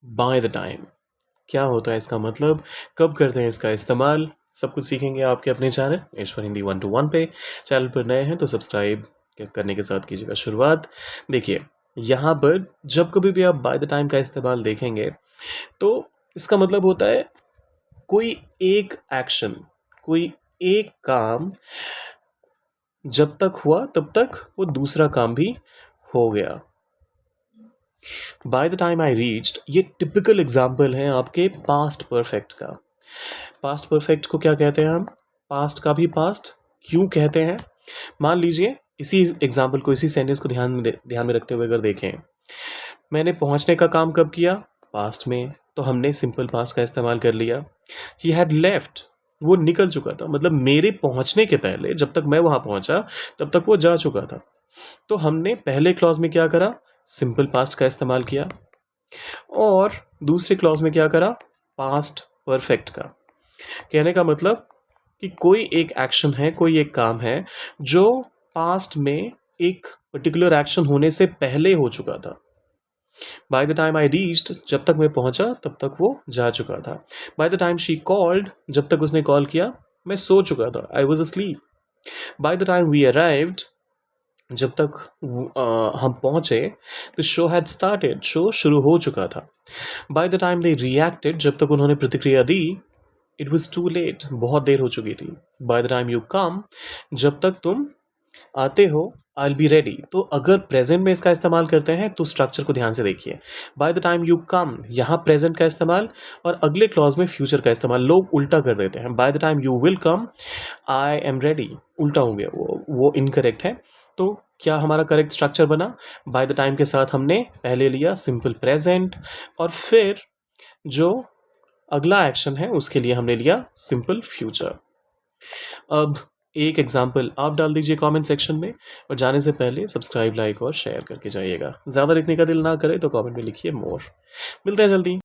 Bye the time क्या होता है, इसका मतलब, कब करते हैं इसका इस्तेमाल, सब कुछ सीखेंगे आपके अपने चैनल ईश्वर हिंदी 1 to 1 पे। चैनल पर नए हैं तो सब्सक्राइब करने के साथ कीजिएगा शुरुआत। देखिए, यहाँ पर जब कभी भी आप बाय द टाइम का इस्तेमाल देखेंगे तो इसका मतलब होता है कोई एक एक्शन, कोई एक काम जब तक हुआ तब तक वो दूसरा काम भी हो गया। Bye the time I reached, ये टिपिकल एग्जाम्पल है आपके पास्ट परफेक्ट का। पास्ट परफेक्ट को क्या कहते हैं हम? पास्ट का भी पास्ट क्यों कहते हैं? मान लीजिए इसी एग्जाम्पल को, इसी सेंटेंस को ध्यान में रखते हुए अगर देखें, मैंने पहुंचने का काम कब किया? पास्ट में, तो हमने सिंपल पास्ट का इस्तेमाल कर लिया। ही हैड लेफ्ट, वो निकल चुका था, मतलब मेरे पहुंचने के पहले, जब तक मैं वहां पहुंचा तब तक वो जा चुका था। तो हमने पहले क्लॉज में क्या करा? सिंपल पास्ट का इस्तेमाल किया। और दूसरे क्लॉज में क्या करा? पास्ट परफेक्ट का। कहने का मतलब कि कोई एक एक्शन है, कोई एक काम है जो पास्ट में एक पर्टिकुलर एक्शन होने से पहले हो चुका था। By the time I reached, जब तक मैं पहुंचा तब तक वो जा चुका था। By the time she called, जब तक उसने कॉल किया मैं सो चुका था, I was asleep। By the time we arrived, जब तक हम पहुंचे, the show had started, show शुरू हो चुका था। By the time they reacted, जब तक उन्होंने प्रतिक्रिया दी, इट वॉज टू लेट, बहुत देर हो चुकी थी। By the time you come, जब तक तुम आते हो, आई विल बी रेडी। तो अगर प्रेजेंट में इसका इस्तेमाल करते हैं तो स्ट्रक्चर को ध्यान से देखिए। बाय द टाइम यू कम, यहाँ प्रेजेंट का इस्तेमाल, और अगले क्लॉज में फ्यूचर का इस्तेमाल। लोग उल्टा कर देते हैं, bye the time you will come I am ready, उल्टा हो गया, वो इनकरेक्ट है। तो क्या हमारा करेक्ट स्ट्रक्चर बना? बाय द टाइम के साथ हमने पहले लिया सिंपल प्रेजेंट, और फिर जो अगला एक्शन है उसके लिए हमने लिया सिंपल फ्यूचर। अब एक एग्जाम्पल आप डाल दीजिए कमेंट सेक्शन में, और जाने से पहले सब्सक्राइब, लाइक और शेयर करके जाइएगा। ज़्यादा लिखने का दिल ना करे तो कमेंट में लिखिए मोर। मिलते हैं जल्दी।